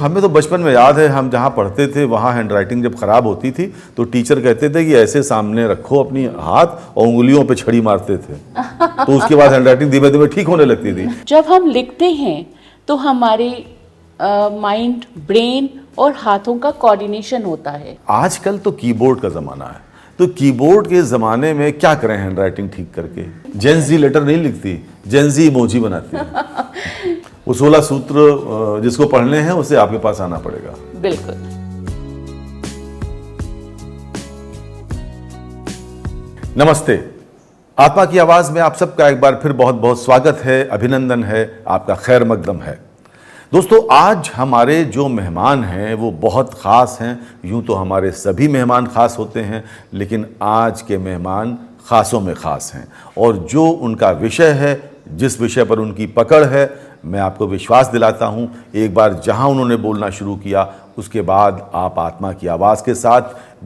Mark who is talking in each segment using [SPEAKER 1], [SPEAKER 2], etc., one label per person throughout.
[SPEAKER 1] हमें तो बचपन में याद है, हम जहाँ पढ़ते थे वहाँ हैंडराइटिंग जब खराब होती थी तो टीचर कहते थे कि ऐसे सामने रखो अपनी हाथ और उंगलियों पे छड़ी मारते थे तो उसके बाद हैंडराइटिंग धीमे धीमे ठीक होने लगती थी।
[SPEAKER 2] जब हम लिखते हैं तो हमारे माइंड, ब्रेन और हाथों का कोऑर्डिनेशन होता है।
[SPEAKER 1] आजकल तो कीबोर्ड का ज़माना है, तो कीबोर्ड के ज़माने में क्या करें हैंडराइटिंग ठीक करके? जेंजी लेटर नहीं लिखती, जेंजी इमोजी बनाती है। वो 16 सूत्र जिसको पढ़ने हैं उसे आपके पास आना पड़ेगा।
[SPEAKER 2] बिल्कुल।
[SPEAKER 1] नमस्ते, आत्मा की आवाज़ में आप सबका एक बार फिर बहुत बहुत स्वागत है, अभिनंदन है, आपका खैर मकदम है। दोस्तों, आज हमारे जो मेहमान हैं वो बहुत ख़ास हैं। यूँ तो हमारे सभी मेहमान ख़ास होते हैं, लेकिन आज के मेहमान ख़ासों में ख़ास हैं। और जो उनका विषय है, जिस विषय पर उनकी पकड़ है, मैं आपको विश्वास दिलाता हूँ, एक बार जहाँ उन्होंने बोलना शुरू किया उसके बाद आप आत्मा की आवाज़ के साथ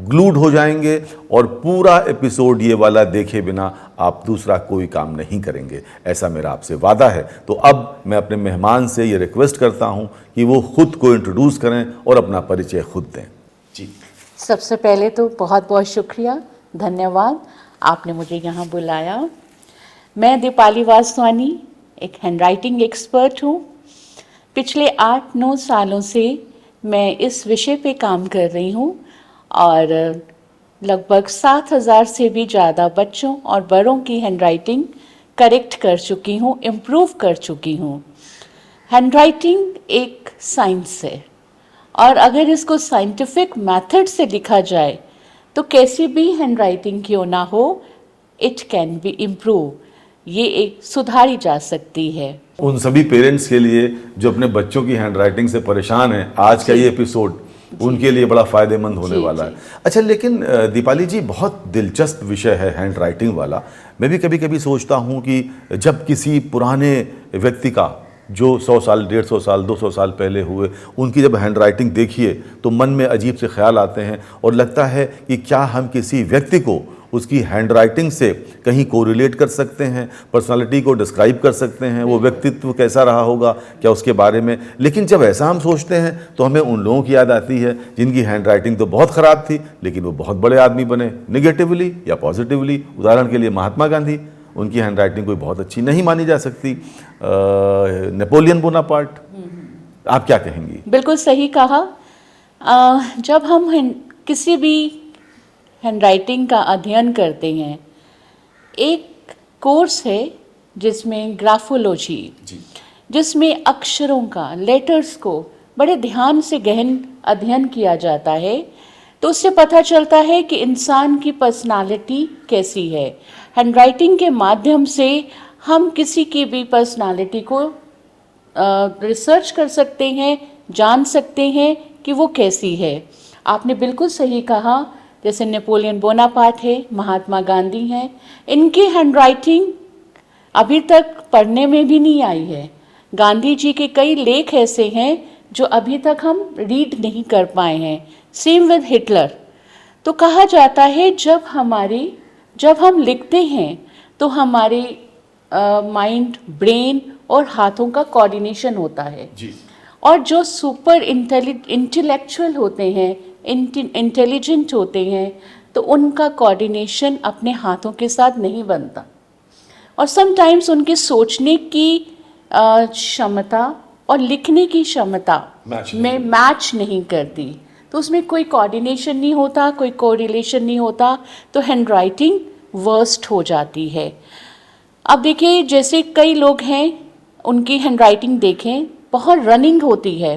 [SPEAKER 1] ग्लूड हो जाएंगे और पूरा एपिसोड ये वाला देखे बिना आप दूसरा कोई काम नहीं करेंगे, ऐसा मेरा आपसे वादा है। तो अब मैं अपने मेहमान से ये रिक्वेस्ट करता हूँ कि वो खुद को इंट्रोड्यूस करें और अपना परिचय खुद दें। जी,
[SPEAKER 2] सबसे पहले तो बहुत बहुत शुक्रिया, धन्यवाद, आपने मुझे यहाँ बुलाया। मैं दीपाली वासवानी एक हैंडराइटिंग एक्सपर्ट हूँ। पिछले 8-9 सालों से मैं इस विषय पे काम कर रही हूँ और लगभग 7,000 से भी ज़्यादा बच्चों और बड़ों की हैंडराइटिंग करेक्ट कर चुकी हूँ, इम्प्रूव कर चुकी हूँ। हैंडराइटिंग एक साइंस है और अगर इसको साइंटिफिक मेथड से लिखा जाए तो कैसी भी हैंडराइटिंग क्यों ना हो, इट कैन बी इम्प्रूव, ये एक सुधारी जा सकती है।
[SPEAKER 1] उन सभी पेरेंट्स के लिए जो अपने बच्चों की हैंडराइटिंग से परेशान हैं, आज का ये एपिसोड उनके लिए बड़ा फ़ायदेमंद होने वाला है। अच्छा, लेकिन दीपाली जी, बहुत दिलचस्प विषय है हैंडराइटिंग वाला। मैं भी कभी कभी सोचता हूँ कि जब किसी पुराने व्यक्ति का, जो 100 साल, 150 साल, 200 साल पहले हुए, उनकी जब हैंडराइटिंग देखिए तो मन में अजीब से ख्याल आते हैं और लगता है कि क्या हम किसी व्यक्ति को उसकी हैंडराइटिंग से कहीं कोरिलेट कर सकते हैं, पर्सनालिटी को डिस्क्राइब कर सकते हैं, वो व्यक्तित्व कैसा रहा होगा, क्या उसके बारे में। लेकिन जब ऐसा हम सोचते हैं तो हमें उन लोगों की याद आती है जिनकी हैंडराइटिंग तो बहुत ख़राब थी लेकिन वो बहुत बड़े आदमी बने, निगेटिवली या पॉजिटिवली। उदाहरण के लिए महात्मा गांधी, उनकी हैंडराइटिंग कोई बहुत अच्छी नहीं मानी जा सकती। नेपोलियन बोनापार्ट, आप क्या कहेंगी?
[SPEAKER 2] बिल्कुल सही कहा। जब हम किसी भी हैंडराइटिंग का अध्ययन करते हैं, एक कोर्स है जिसमें ग्राफोलॉजी, जिसमें अक्षरों का, लेटर्स को बड़े ध्यान से गहन अध्ययन किया जाता है, तो उससे पता चलता है कि इंसान की पर्सनालिटी कैसी है। हैंडराइटिंग के माध्यम से हम किसी की भी पर्सनालिटी को रिसर्च कर सकते हैं, जान सकते हैं कि वो कैसी है। आपने बिल्कुल सही कहा, जैसे नेपोलियन बोनापार्ट है, महात्मा गांधी हैं, इनकी हैंडराइटिंग अभी तक पढ़ने में भी नहीं आई है। गांधी जी के कई लेख ऐसे हैं जो अभी तक हम रीड नहीं कर पाए हैं। Same with Hitler. तो कहा जाता है जब हम लिखते हैं तो हमारे माइंड, ब्रेन और हाथों का कोऑर्डिनेशन होता है
[SPEAKER 1] जी।
[SPEAKER 2] और जो सुपर इंटेलेक्चुअल होते हैं, इंटेलिजेंट होते हैं, तो उनका कोऑर्डिनेशन अपने हाथों के साथ नहीं बनता और समटाइम्स उनके सोचने की क्षमता और लिखने की क्षमता में मैच नहीं करती, तो उसमें कोई कोऑर्डिनेशन नहीं होता, कोई कोरिलेशन नहीं होता, तो हैंडराइटिंग वर्स्ट हो जाती है। अब देखिए, जैसे कई लोग हैं, उनकी हैंडराइटिंग देखें, बहुत रनिंग होती है,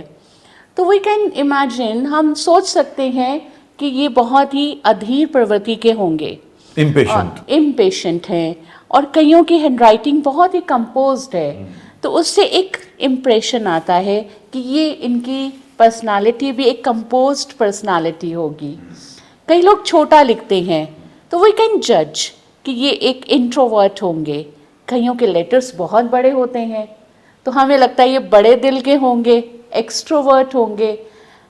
[SPEAKER 2] तो वी कैन इमेजिन, हम सोच सकते हैं कि ये बहुत ही अधीर प्रवृत्ति के होंगे, इम्पेशेंट हैं, और कईयों की हैंडराइटिंग बहुत ही कंपोज्ड है, तो उससे एक इम्प्रेशन आता है कि ये इनकी पर्सनालिटी भी एक कंपोज्ड पर्सनालिटी होगी। कई लोग छोटा लिखते हैं तो वी कैन जज कि ये एक इंट्रोवर्ट होंगे। कईयों के लेटर्स बहुत बड़े होते हैं तो हमें लगता है ये बड़े दिल के होंगे, एक्सट्रोवर्ट होंगे।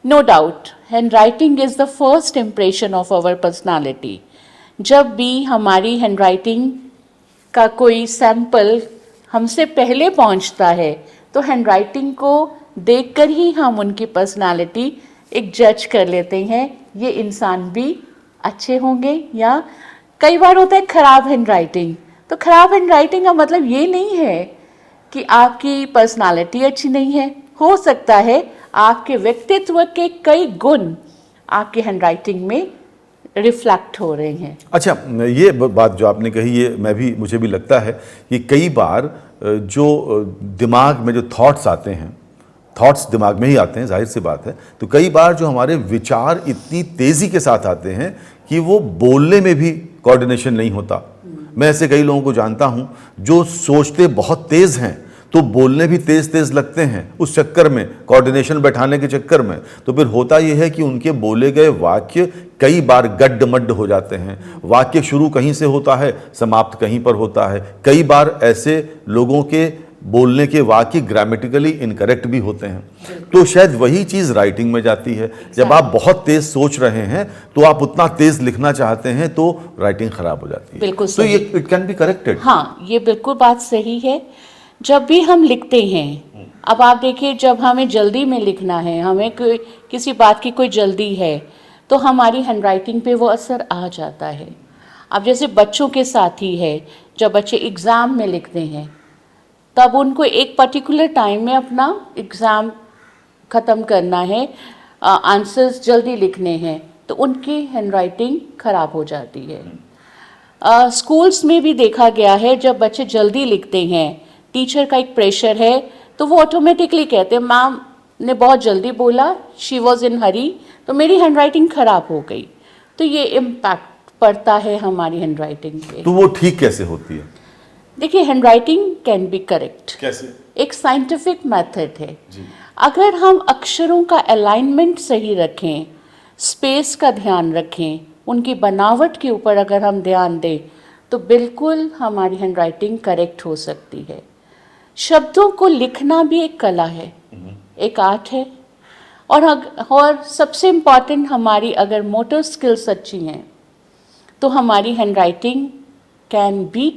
[SPEAKER 2] No doubt, handwriting is the first impression of our personality. जब भी हमारी हैंडराइटिंग का कोई सैंपल हमसे पहले पहुंचता है तो हैंडराइटिंग को देखकर ही हम उनकी पर्सनालिटी एक जज कर लेते हैं, ये इंसान भी अच्छे होंगे, या कई बार होता है खराब हैंडराइटिंग। तो खराब हैंडराइटिंग का मतलब ये नहीं है कि आपकी पर्सनालिटी अच्छी नहीं है। हो सकता है आपके व्यक्तित्व के कई गुण आपकी हैंडराइटिंग में रिफ्लेक्ट हो रहे हैं।
[SPEAKER 1] अच्छा, ये बात जो आपने कही, ये मुझे भी लगता है कि कई बार जो दिमाग में जो थॉट्स आते हैं, थॉट्स दिमाग में ही आते हैं, जाहिर सी बात है, तो कई बार जो हमारे विचार इतनी तेज़ी के साथ आते हैं कि वो बोलने में भी कोऑर्डिनेशन नहीं होता। मैं ऐसे कई लोगों को जानता हूँ जो सोचते बहुत तेज़ हैं तो बोलने भी तेज़ तेज़ लगते हैं, उस चक्कर में, कोऑर्डिनेशन बैठाने के चक्कर में। तो फिर होता यह है कि उनके बोले गए वाक्य कई बार गड्ड-मड्ड हो जाते हैं। वाक्य शुरू कहीं से होता है, समाप्त कहीं पर होता है। कई बार ऐसे लोगों के बोलने के वाक्य ग्रामेटिकली इनकरेक्ट भी होते हैं। तो शायद वही चीज़ राइटिंग में जाती है। जब आप बहुत तेज़ सोच रहे हैं तो आप उतना तेज़ लिखना चाहते हैं तो राइटिंग खराब हो जाती है।
[SPEAKER 2] बिल्कुल
[SPEAKER 1] तो ये इट कैन बी करेक्टेड।
[SPEAKER 2] हाँ, ये बिल्कुल बात सही है। जब भी हम लिखते हैं, अब आप देखिए, जब हमें जल्दी में लिखना है, हमें किसी बात की कोई जल्दी है, तो हमारी हैंडराइटिंग पे वो असर आ जाता है। अब जैसे बच्चों के साथ ही है, जब बच्चे एग्ज़ाम में लिखते हैं तब उनको एक पर्टिकुलर टाइम में अपना एग्ज़ाम ख़त्म करना है, आंसर्स जल्दी लिखने हैं, तो उनकी हैंडराइटिंग ख़राब हो जाती है। स्कूल्स में भी देखा गया है, जब बच्चे जल्दी लिखते हैं, टीचर का एक प्रेशर है, तो वो ऑटोमेटिकली कहते हैं मैम ने बहुत जल्दी बोला, शी वॉज इन हरी, तो मेरी हैंडराइटिंग ख़राब हो गई। तो ये इम्पैक्ट पड़ता है हमारी हैंडराइटिंग पे।
[SPEAKER 1] तो वो ठीक कैसे होती है?
[SPEAKER 2] देखिए, हैंडराइटिंग कैन बी करेक्ट।
[SPEAKER 1] कैसे?
[SPEAKER 2] एक साइंटिफिक मेथड है। अगर हम अक्षरों का अलाइनमेंट सही रखें, स्पेस का ध्यान रखें, उनकी बनावट के ऊपर अगर हम ध्यान दें, तो बिल्कुल हमारी हैंडराइटिंग करेक्ट हो सकती है। शब्दों को लिखना भी एक कला है, एक आर्ट है। और सबसे इम्पॉर्टेंट, हमारी अगर मोटर स्किल्स अच्छी हैं तो हमारी handwriting can be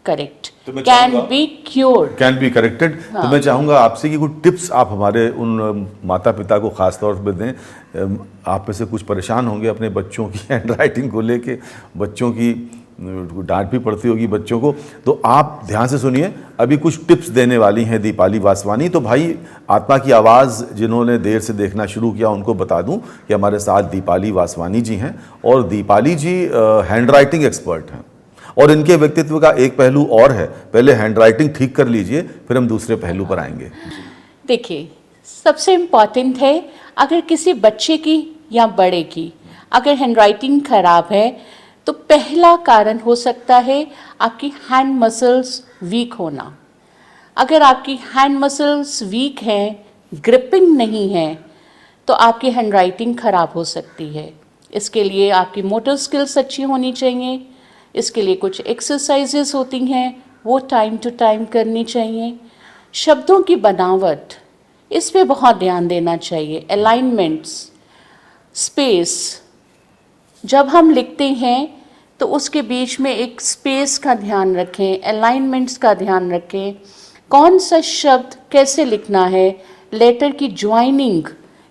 [SPEAKER 2] correct, can be cured,
[SPEAKER 1] can be corrected. तो मैं चाहूँगा आपसे कि कुछ टिप्स आप हमारे उन माता पिता को खास तौर पर दें। आप में से कुछ परेशान होंगे अपने बच्चों की हैंडराइटिंग को लेके, बच्चों की डांट भी पड़ती होगी बच्चों को, तो आप ध्यान से सुनिए। अभी कुछ टिप्स देने वाली हैं दीपाली वासवानी। तो भाई, आत्मा की आवाज़ जिन्होंने देर से देखना शुरू किया, उनको बता दूं कि हमारे साथ दीपाली वासवानी जी हैं, और दीपाली जी हैंडराइटिंग एक्सपर्ट हैं। और इनके व्यक्तित्व का एक पहलू और है, पहले हैंडराइटिंग ठीक कर लीजिए, फिर हम दूसरे पहलू पर आएंगे।
[SPEAKER 2] देखिए, सबसे इम्पॉर्टेंट है, अगर किसी बच्चे की या बड़े की अगर हैंडराइटिंग खराब है, तो पहला कारण हो सकता है आपकी हैंड मसल्स वीक होना। अगर आपकी हैंड मसल्स वीक हैं, ग्रिपिंग नहीं है, तो आपकी हैंडराइटिंग खराब हो सकती है। इसके लिए आपकी मोटर स्किल्स अच्छी होनी चाहिए। इसके लिए कुछ एक्सरसाइजेस होती हैं, वो टाइम टू टाइम करनी चाहिए। शब्दों की बनावट, इस पे बहुत ध्यान देना चाहिए। अलाइनमेंट्स, स्पेस, जब हम लिखते हैं तो उसके बीच में एक स्पेस का ध्यान रखें, अलाइनमेंट्स का ध्यान रखें। कौन सा शब्द कैसे लिखना है, लेटर की ज्वाइनिंग,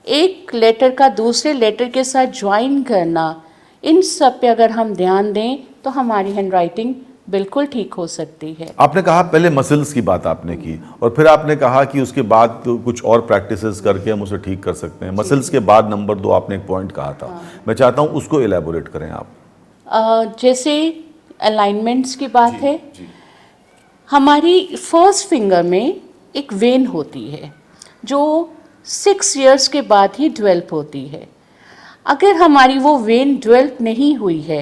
[SPEAKER 2] एक लेटर का दूसरे लेटर के साथ ज्वाइन करना, इन सब पे अगर हम ध्यान दें तो हमारी हैंडराइटिंग बिल्कुल ठीक हो सकती है।
[SPEAKER 1] आपने कहा पहले मसल्स की बात आपने की, और फिर आपने कहा कि उसके बाद तो कुछ और प्रैक्टिसेस करके हम उसे ठीक कर सकते हैं। मसल्स के बाद नंबर 2 आपने एक पॉइंट कहा था। मैं चाहता हूँ उसको एलैबोरेट करें आप।
[SPEAKER 2] जैसे अलाइनमेंट्स की बात है, हमारी फर्स्ट फिंगर में एक वेन होती है जो 6 इयर्स के बाद ही डेवलप होती है। अगर हमारी वो वेन डेवलप नहीं हुई है,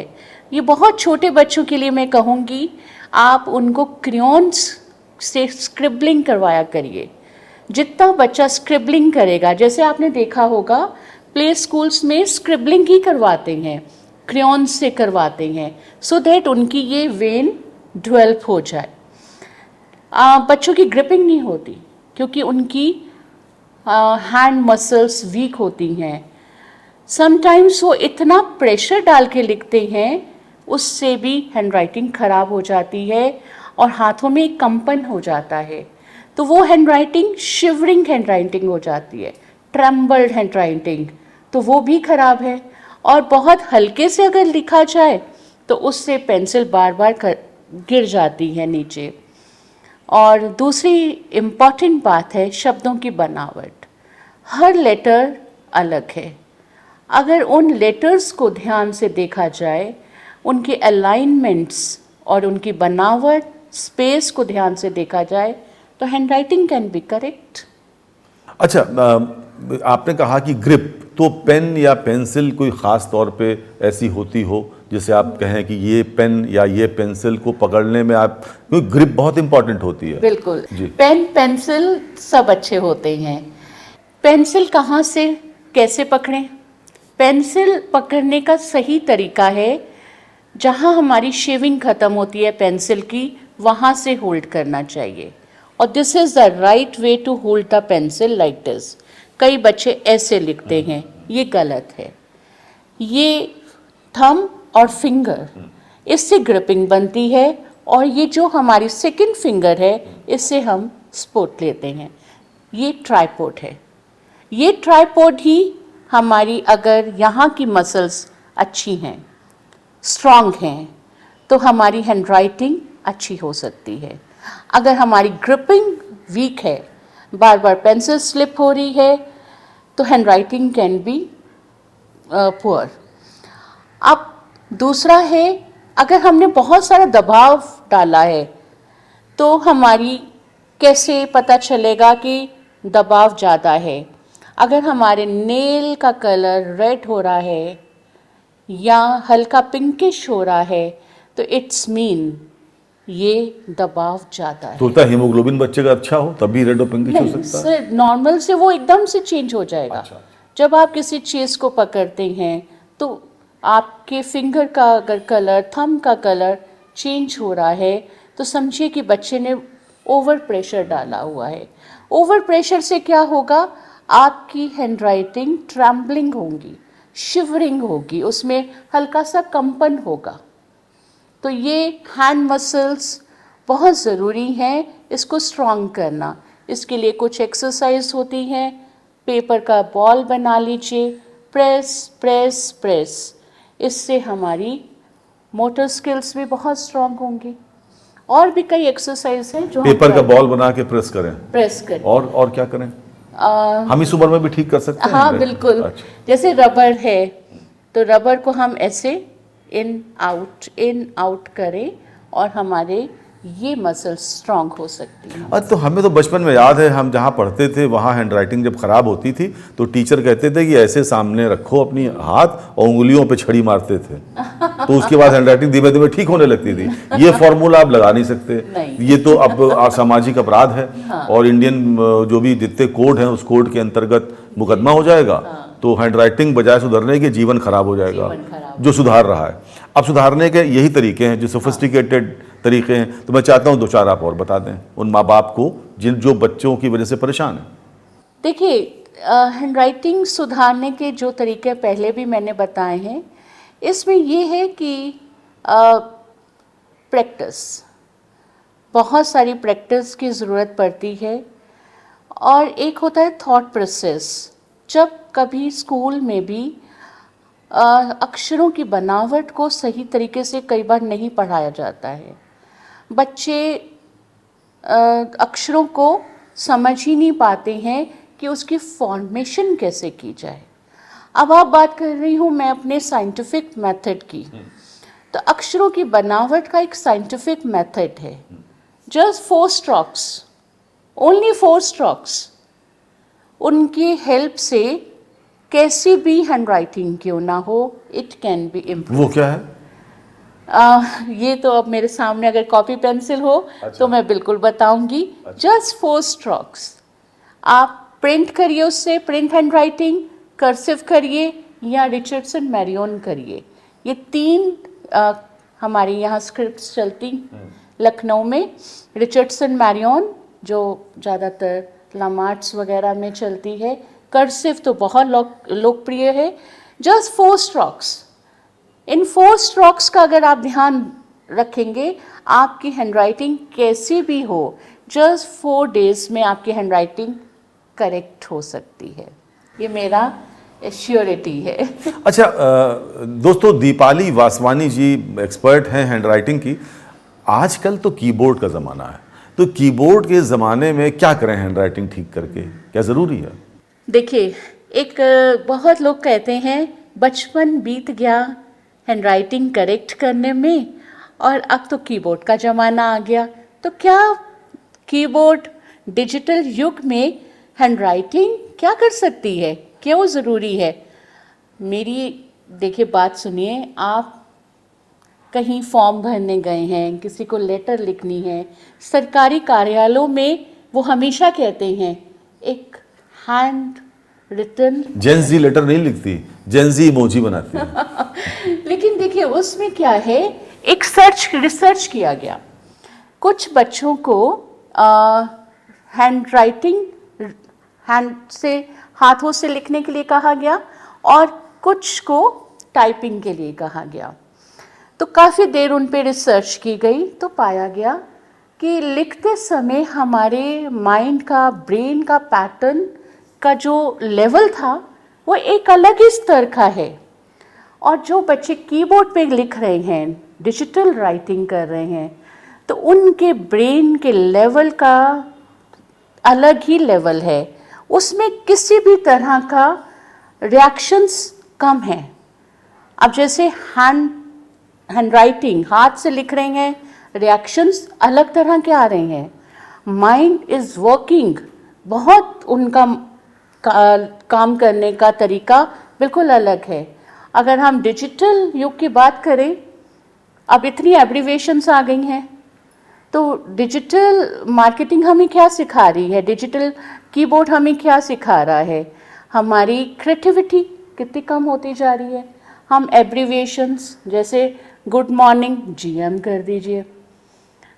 [SPEAKER 2] ये बहुत छोटे बच्चों के लिए मैं कहूँगी, आप उनको क्रेयॉन्स से स्क्रिबलिंग करवाया करिए। जितना बच्चा स्क्रिबलिंग करेगा, जैसे आपने देखा होगा प्ले स्कूल्स में स्क्रिबलिंग ही करवाते हैं, क्रेयॉन्स से करवाते हैं, सो दैट उनकी ये वेन डेवलप हो जाए। बच्चों की ग्रिपिंग नहीं होती क्योंकि उनकी हैंड मसल्स वीक होती हैं। समटाइम्स वो इतना प्रेशर डाल के लिखते हैं, उससे भी हैंडराइटिंग खराब हो जाती है और हाथों में एक कंपन हो जाता है। तो वो हैंडराइटिंग शिवरिंग हैंडराइटिंग हो जाती है, ट्रम्बल्ड हैंडराइटिंग, तो वो भी खराब है। और बहुत हल्के से अगर लिखा जाए तो उससे पेंसिल बार बार गिर जाती है नीचे। और दूसरी इम्पॉर्टेंट बात है शब्दों की बनावट। हर लेटर अलग है। अगर उन लेटर्स को ध्यान से देखा जाए, उनके अलाइनमेंट्स और उनकी बनावट, स्पेस को ध्यान से देखा जाए, तो हैंडराइटिंग कैन बी करेक्ट।
[SPEAKER 1] अच्छा, आपने कहा कि ग्रिप, तो पेन या पेंसिल कोई ख़ास तौर पे ऐसी होती हो जिसे आप कहें कि ये पेन या ये पेंसिल को पकड़ने में आप, क्योंकि ग्रिप बहुत इंपॉर्टेंट होती है।
[SPEAKER 2] बिल्कुल
[SPEAKER 1] जी।
[SPEAKER 2] पेन पेंसिल सब अच्छे होते हैं। पेंसिल कहाँ से कैसे पकड़ें? पेंसिल पकड़ने का सही तरीका है, जहाँ हमारी शेविंग ख़त्म होती है पेंसिल की, वहाँ से होल्ड करना चाहिए। और this is the right way to hold the pencil like this. कई बच्चे ऐसे लिखते हैं, ये गलत है। ये थंब और फिंगर, इससे ग्रिपिंग बनती है, और ये जो हमारी सेकंड फिंगर है, इससे हम सपोर्ट लेते हैं। ये ट्राइपॉड है। ये ट्राइपॉड ही हमारी, अगर यहाँ की मसल्स अच्छी हैं, स्ट्रॉन्ग हैं, तो हमारी हैंडराइटिंग अच्छी हो सकती है। अगर हमारी ग्रिपिंग वीक है, बार बार पेंसिल स्लिप हो रही है, तो हैंडराइटिंग कैन बी पुअर। अब दूसरा है, अगर हमने बहुत सारा दबाव डाला है, तो हमारी कैसे पता चलेगा कि दबाव ज़्यादा है? अगर हमारे नेल का कलर रेड हो रहा है या हल्का पिंकिश हो रहा है, तो इट्स मीन ये दबाव ज़्यादा है।
[SPEAKER 1] तो होता है हीमोग्लोबिन बच्चे का अच्छा हो तब भी रेड और पिंकिश हो
[SPEAKER 2] नहीं
[SPEAKER 1] सकता है?
[SPEAKER 2] सर, नॉर्मल से वो एकदम से चेंज हो जाएगा।
[SPEAKER 1] अच्छा।
[SPEAKER 2] जब आप किसी चीज़ को पकड़ते हैं, तो आपके फिंगर का अगर कलर, थंब का कलर चेंज हो रहा है, तो समझिए कि बच्चे ने ओवर प्रेशर डाला हुआ है। ओवर प्रेशर से क्या होगा? आपकी हैंडराइटिंग ट्रैम्बलिंग होगी, शिवरिंग होगी, उसमें हल्का सा कंपन होगा। तो ये हैंड मसल्स बहुत ज़रूरी हैं, इसको स्ट्रॉन्ग करना। इसके लिए कुछ एक्सरसाइज होती हैं। पेपर का बॉल बना लीजिए, प्रेस प्रेस प्रेस, इससे हमारी मोटर स्किल्स भी बहुत स्ट्रॉन्ग होंगी। और भी कई एक्सरसाइज हैं जो
[SPEAKER 1] पेपर का बॉल बना के प्रेस करें,
[SPEAKER 2] प्रेस करें।
[SPEAKER 1] और क्या करें? हम इस उम्र में भी ठीक कर सकते हैं?
[SPEAKER 2] हाँ बिल्कुल।
[SPEAKER 1] अच्छा।
[SPEAKER 2] जैसे रबर है, तो रबर को हम ऐसे इन आउट करें, और हमारे ये मसल्स स्ट्रांग हो सकती हैं।
[SPEAKER 1] तो हमें तो बचपन में याद है, हम जहाँ पढ़ते थे वहाँ हैंडराइटिंग जब खराब होती थी तो टीचर कहते थे कि ऐसे सामने रखो अपनी हाथ, और उंगलियों पे छड़ी मारते थे, तो उसके बाद हैंडराइटिंग धीमे धीमे ठीक होने लगती थी। ये फॉर्मूला आप लगा नहीं सकते।
[SPEAKER 2] नहीं।
[SPEAKER 1] ये तो अब सामाजिक अपराध है। हाँ। और इंडियन जो भी जितने कोड हैं उस कोड के अंतर्गत मुकदमा हो जाएगा। हाँ। तो हैंडराइटिंग बजाय सुधरने के जीवन खराब हो जाएगा, जो सुधार रहा है। अब सुधारने के यही तरीके हैं, जो सोफिस्टिकेटेड तरीके हैं। तो मैं चाहता हूं 2-4 आप और बता दें उन माँ बाप को जो बच्चों की वजह से परेशान हैं।
[SPEAKER 2] देखिए, हैंडराइटिंग सुधारने के जो तरीके पहले भी मैंने बताए हैं, इसमें ये है कि प्रैक्टिस, बहुत सारी प्रैक्टिस की ज़रूरत पड़ती है। और एक होता है थॉट प्रोसेस। जब कभी स्कूल में भी अक्षरों की बनावट को सही तरीके से कई बार नहीं पढ़ाया जाता है, बच्चे अक्षरों को समझ ही नहीं पाते हैं कि उसकी फॉर्मेशन कैसे की जाए। अब आप बात कर रही हूँ मैं अपने साइंटिफिक मेथड की, तो अक्षरों की बनावट का एक साइंटिफिक मेथड है। जस्ट 4 स्ट्रोक्स, ओनली 4 स्ट्रोक्स, उनकी हेल्प से कैसी भी हैंडराइटिंग क्यों ना हो, इट कैन बी इम्प्रूव।
[SPEAKER 1] वो क्या है?
[SPEAKER 2] ये तो अब मेरे सामने अगर कॉपी पेंसिल हो, अच्छा, तो मैं बिल्कुल बताऊंगी। जस्ट 4 स्ट्रोक्स, आप प्रिंट करिए, उससे प्रिंट हैंडराइटिंग, कर्सिव करिए या रिचर्डसन मैरियन करिए। ये 3 हमारे यहाँ स्क्रिप्ट्स चलती लखनऊ में। रिचर्डसन मैरियन जो ज़्यादातर लामार्ट्स वगैरह में चलती है, कर्सिव तो बहुत लोकप्रिय है। जस्ट 4 स्ट्रोक्स, इन 4 स्ट्रोक्स का अगर आप ध्यान रखेंगे, आपकी हैंडराइटिंग कैसी भी हो, जस्ट 4 डेज में आपकी हैंड राइटिंग करेक्ट हो सकती है। ये मेरा श्योरिटी है।
[SPEAKER 1] अच्छा दोस्तों, दीपाली वासवानी जी एक्सपर्ट हैं हैंड राइटिंग की। आजकल तो कीबोर्ड का ज़माना है, तो कीबोर्ड के ज़माने में क्या करें हैंड राइटिंग ठीक करके, क्या ज़रूरी है?
[SPEAKER 2] देखिए, एक बहुत लोग कहते हैं बचपन बीत गया हैंड राइटिंग करेक्ट करने में और अब तो कीबोर्ड का ज़माना आ गया। तो क्या कीबोर्ड डिजिटल युग में हैंड राइटिंग क्या कर सकती है, क्यों ज़रूरी है? मेरी देखिए बात सुनिए, आप कहीं फॉर्म भरने गए हैं, किसी को लेटर लिखनी है, सरकारी कार्यालयों में वो हमेशा कहते हैं एक हैंड रिटन।
[SPEAKER 1] जेंजी लेटर नहीं लिखती, जेंजी इमोजी बनाती है।
[SPEAKER 2] लेकिन देखिए उसमें क्या है, एक रिसर्च किया गया। कुछ बच्चों को हैंड राइटिंग हाथों से लिखने के लिए कहा गया और कुछ को टाइपिंग के लिए कहा गया। तो काफ़ी देर उन पे रिसर्च की गई तो पाया गया कि लिखते समय हमारे माइंड का, ब्रेन का पैटर्न का जो लेवल था वो एक अलग ही स्तर का है। और जो बच्चे कीबोर्ड पे लिख रहे हैं, डिजिटल राइटिंग कर रहे हैं, तो उनके ब्रेन के लेवल का अलग ही लेवल है, उसमें किसी भी तरह का रिएक्शंस कम है। अब जैसे हैंड राइटिंग हाथ से लिख रहे हैं, रिएक्शंस अलग तरह के आ रहे हैं, माइंड इज वर्किंग, बहुत उनका काम करने का तरीका बिल्कुल अलग है। अगर हम डिजिटल युग की बात करें, अब इतनी एब्रीवेशंस आ गई हैं, तो डिजिटल मार्केटिंग हमें क्या सिखा रही है, डिजिटल कीबोर्ड हमें क्या सिखा रहा है, हमारी क्रिएटिविटी कितनी कम होती जा रही है। हम एब्रीवेशंस जैसे गुड मॉर्निंग जीएम कर दीजिए,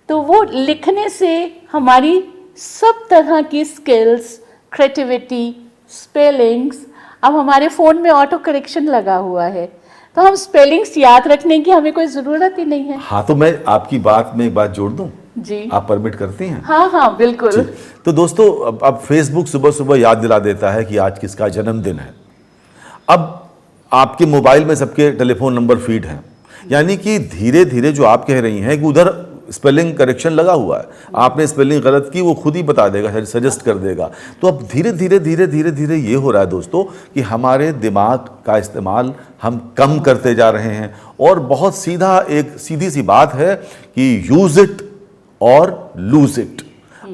[SPEAKER 2] तो वो लिखने से हमारी सब तरह की स्किल्स, क्रिएटिविटी, स्पेलिंग्स, अब हमारे फ़ोन में ऑटो करेक्शन लगा हुआ है, तो हम स्पेलिंग्स याद रखने की हमें कोई ज़रूरत ही नहीं है।
[SPEAKER 1] हाँ, तो मैं आपकी बात में एक बात जोड़ दूं
[SPEAKER 2] जी,
[SPEAKER 1] आप परमिट करती हैं?
[SPEAKER 2] हाँ हाँ बिल्कुल।
[SPEAKER 1] तो दोस्तों, अब फेसबुक सुबह सुबह याद दिला देता है कि आज किसका जन्मदिन है। अब आपके मोबाइल में सबके टेलीफोन नंबर फीड हैं, यानी कि धीरे धीरे जो आप कह रही हैं कि उधर स्पेलिंग करेक्शन लगा हुआ है, आपने स्पेलिंग गलत की वो खुद ही बता देगा, सजेस्ट कर देगा। तो अब धीरे धीरे धीरे धीरे धीरे ये हो रहा है दोस्तों कि हमारे दिमाग का इस्तेमाल हम कम करते जा रहे हैं। और बहुत सीधी सी बात है कि यूज इट और लूज इट।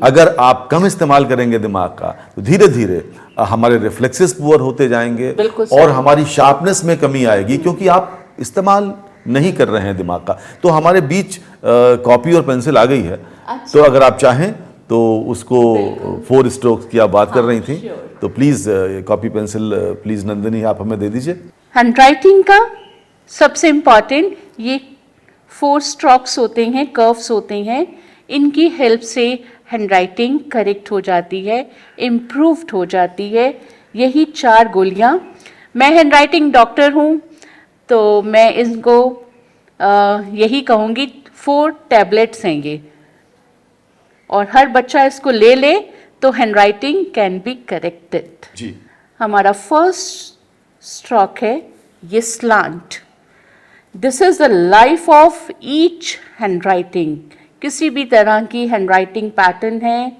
[SPEAKER 1] अगर आप कम इस्तेमाल करेंगे दिमाग का, तो धीरे धीरे हमारे रिफ्लेक्सेस पुअर होते जाएंगे और हमारी शार्पनेस में कमी आएगी, क्योंकि आप इस्तेमाल नहीं कर रहे हैं दिमाग का। तो हमारे बीच कॉपी और पेंसिल आ गई है।
[SPEAKER 2] अच्छा।
[SPEAKER 1] तो अगर आप चाहें तो उसको 4 स्ट्रोक्स की आप बात कर रही थी, तो please copy pencil please Nandini आप हमें दे दीजिए।
[SPEAKER 2] हैंड राइटिंग का सबसे इम्पॉर्टेंट ये 4 स्ट्रोक्स होते हैं, कर्व्स होते हैं, इनकी हेल्प से हैंड राइटिंग करेक्ट हो जाती है, इम्प्रूव्ड हो जाती है। यही 4 गोलियां। मैं हैंड राइटिंग डॉक्टर हूँ, तो मैं इनको यही कहूँगी 4 टैबलेट्स हैं ये, और हर बच्चा इसको ले ले तो handwriting can be corrected.
[SPEAKER 1] जी।
[SPEAKER 2] हमारा फर्स्ट स्ट्रोक है ये slant. This is the life of each handwriting. किसी भी तरह की हैंड राइटिंग पैटर्न है,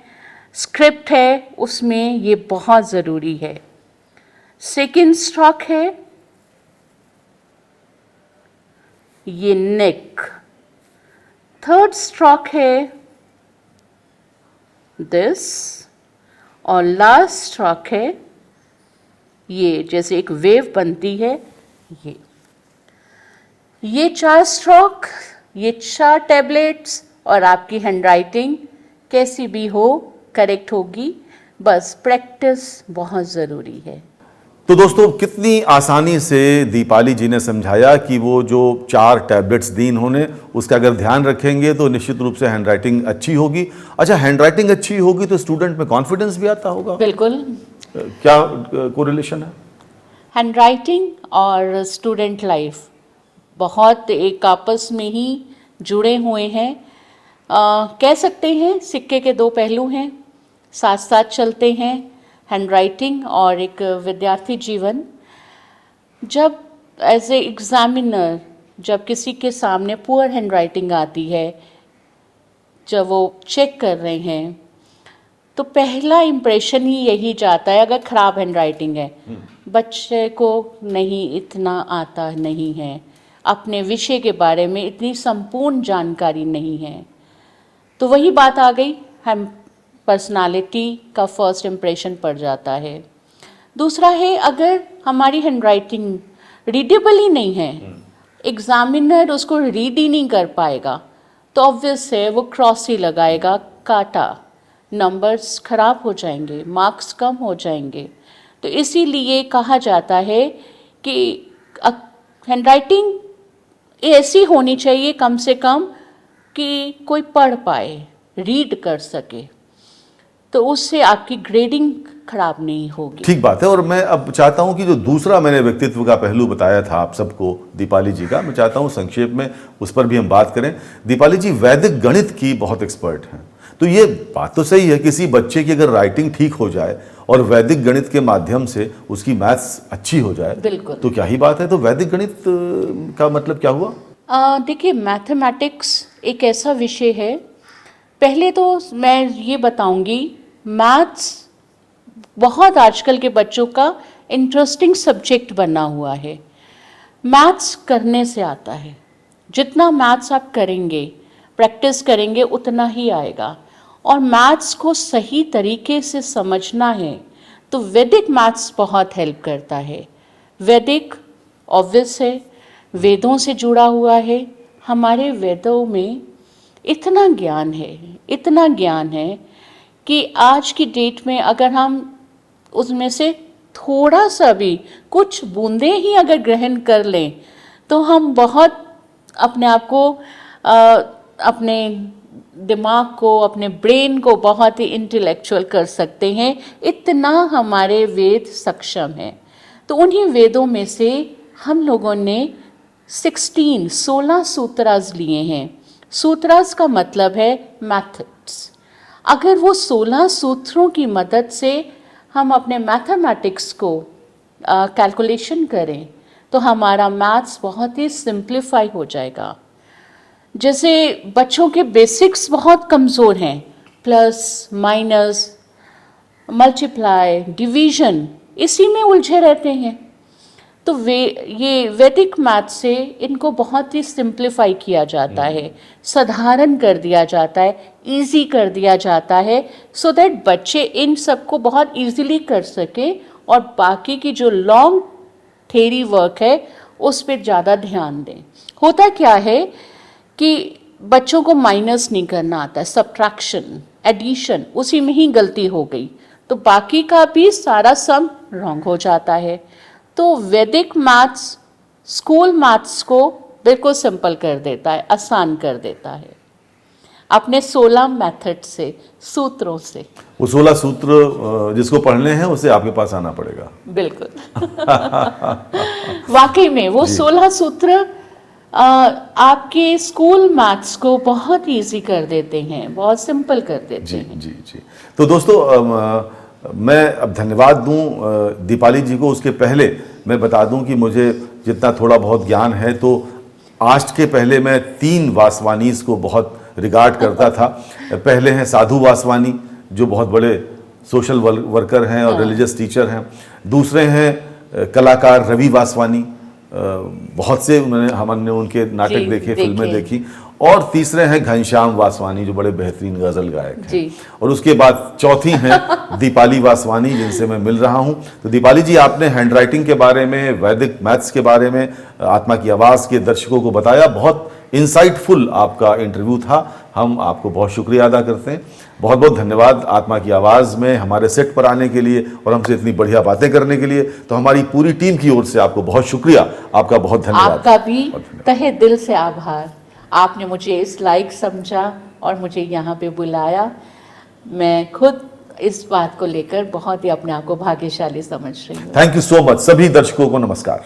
[SPEAKER 2] स्क्रिप्ट है, उसमें ये बहुत ज़रूरी है। सेकेंड स्ट्रोक है ये नेक। थर्ड स्ट्रोक है दिस, और लास्ट स्ट्रोक है ये, जैसे एक वेव बनती है ये 4 स्ट्रोक, ये 4 टैबलेट्स, और आपकी हैंड राइटिंग कैसी भी हो करेक्ट होगी। बस प्रैक्टिस बहुत ज़रूरी है।
[SPEAKER 1] तो दोस्तों, कितनी आसानी से दीपाली जी ने समझाया कि वो जो 4 टैबलेट्स दी इन्होंने, उसका अगर ध्यान रखेंगे तो निश्चित रूप से हैंड राइटिंग अच्छी होगी। अच्छा, हैंड राइटिंग अच्छी होगी तो स्टूडेंट में कॉन्फिडेंस भी आता होगा?
[SPEAKER 2] बिल्कुल।
[SPEAKER 1] क्या कोरिलेशन है?
[SPEAKER 2] हैंड राइटिंग और स्टूडेंट लाइफ बहुत एक आपस में ही जुड़े हुए हैं। कह सकते हैं सिक्के के दो पहलू हैं, साथ साथ चलते हैं, हैंडराइटिंग और एक विद्यार्थी जीवन। जब एज ए एग्जामिनर जब किसी के सामने पुअर हैंडराइटिंग आती है, जब वो चेक कर रहे हैं, तो पहला इम्प्रेशन ही यही जाता है, अगर ख़राब हैंडराइटिंग है, बच्चे को नहीं इतना आता नहीं है, अपने विषय के बारे में इतनी संपूर्ण जानकारी नहीं है, तो वही बात आ गई, हम पर्सनालिटी का फर्स्ट इम्प्रेशन पड़ जाता है। दूसरा है, अगर हमारी हैंडराइटिंग रीडेबल ही नहीं है, एग्जामिनर उसको रीड ही नहीं कर पाएगा, तो ऑब्वियस है वो क्रॉस ही लगाएगा, काटा, नंबर्स खराब हो जाएंगे, मार्क्स कम हो जाएंगे। तो इसीलिए कहा जाता है कि हैंडराइटिंग ऐसी होनी चाहिए कम से कम कि कोई पढ़ पाए, रीड कर सके, तो उससे आपकी ग्रेडिंग खराब नहीं होगी।
[SPEAKER 1] ठीक बात है। और मैं अब चाहता हूं कि जो दूसरा मैंने व्यक्तित्व का पहलू बताया था आप सबको दीपाली जी का, मैं चाहता हूं संक्षेप में उस पर भी हम बात करें। दीपाली जी वैदिक गणित की बहुत एक्सपर्ट हैं, तो ये बात तो सही है, किसी बच्चे की अगर राइटिंग ठीक हो जाए और वैदिक गणित के माध्यम से उसकी मैथ्स अच्छी हो जाए,
[SPEAKER 2] बिल्कुल,
[SPEAKER 1] तो क्या ही बात है। तो वैदिक गणित का मतलब क्या हुआ?
[SPEAKER 2] देखिए, मैथमेटिक्स एक ऐसा विषय है, पहले तो मैं ये बताऊंगी, मैथ्स बहुत आजकल के बच्चों का इंटरेस्टिंग सब्जेक्ट बना हुआ है। मैथ्स करने से आता है, जितना मैथ्स आप करेंगे, प्रैक्टिस करेंगे, उतना ही आएगा। और मैथ्स को सही तरीके से समझना है तो वैदिक मैथ्स बहुत हेल्प करता है। वैदिक ऑब्वियस है, वेदों से जुड़ा हुआ है। हमारे वेदों में इतना ज्ञान है, इतना ज्ञान है कि आज की डेट में अगर हम उसमें से थोड़ा सा भी, कुछ बूंदें ही अगर ग्रहण कर लें, तो हम बहुत अपने आप को, अपने दिमाग को, अपने ब्रेन को बहुत ही इंटेलेक्चुअल कर सकते हैं, इतना हमारे वेद सक्षम हैं। तो उन्हीं वेदों में से हम लोगों ने 16 सूत्रास लिए हैं। सूत्रास का मतलब है मैथड्स। अगर वो 16 सूत्रों की मदद से हम अपने मैथमेटिक्स को कैलकुलेशन करें, तो हमारा मैथ्स बहुत ही सिंप्लीफाई हो जाएगा। जैसे बच्चों के बेसिक्स बहुत कमज़ोर हैं, प्लस, माइनस, मल्टीप्लाई, डिवीज़न, इसी में उलझे रहते हैं, तो ये वैदिक मैथ से इनको बहुत ही सिंप्लीफाई किया जाता है, साधारण कर दिया जाता है, इजी कर दिया जाता है, सो दैट बच्चे इन सबको बहुत इजीली कर सके और बाकी की जो लॉन्ग थ्योरी वर्क है उस पर ज़्यादा ध्यान दें। होता क्या है कि बच्चों को माइनस नहीं करना आता है, सब्ट्रैक्शन, एडिशन, उसी में ही गलती हो गई, तो बाकी का भी सारा सम रॉन्ग हो जाता है। तो वैदिक मैथ्स स्कूल मैथ्स को बिल्कुल सिंपल कर देता है, आसान कर देता है, अपने 16 मेथड से, सूत्रों से।
[SPEAKER 1] वो 16 सूत्र जिसको पढ़ने हैं उसे आपके पास आना पड़ेगा।
[SPEAKER 2] बिल्कुल। वाकई में वो 16 सूत्र आपके स्कूल मैथ्स को बहुत इजी कर देते हैं, बहुत सिंपल कर देते हैं।
[SPEAKER 1] जी जी। तो दोस्तों, मैं अब धन्यवाद दूं दीपाली जी को। उसके पहले मैं बता दूं कि मुझे जितना थोड़ा बहुत ज्ञान है, तो आज के पहले मैं 3 वासवानीज को बहुत रिगार्ड करता था। पहले हैं साधु वासवानी, जो बहुत बड़े सोशल वर्कर हैं और रिलीजियस टीचर हैं। दूसरे हैं कलाकार रवि वासवानी, बहुत से हमने उनके नाटक देखे, फिल्में देखी। और तीसरे हैं घनश्याम वासवानी, जो बड़े बेहतरीन गजल गायक हैं। और उसके बाद चौथी हैं दीपाली वासवानी, जिनसे मैं मिल रहा हूं। तो दीपाली जी, आपने हैंडराइटिंग के बारे में, वैदिक मैथ्स के बारे में, आत्मा की आवाज़ के दर्शकों को बताया। बहुत इंसाइटफुल आपका इंटरव्यू था, हम आपको बहुत शुक्रिया अदा करते हैं। बहुत बहुत धन्यवाद आत्मा की आवाज़ में हमारे सेट पर आने के लिए और हमसे इतनी बढ़िया बातें करने के लिए। तो हमारी पूरी टीम की ओर से आपको बहुत शुक्रिया, आपका बहुत धन्यवाद।
[SPEAKER 2] आपका भी तहे दिल से आभार। आपने मुझे इस लायक समझा और मुझे यहाँ पे बुलाया। मैं खुद इस बात को लेकर बहुत ही अपने आप को भाग्यशाली समझ रही हूँ।
[SPEAKER 1] Thank you so much. सभी दर्शकों को नमस्कार।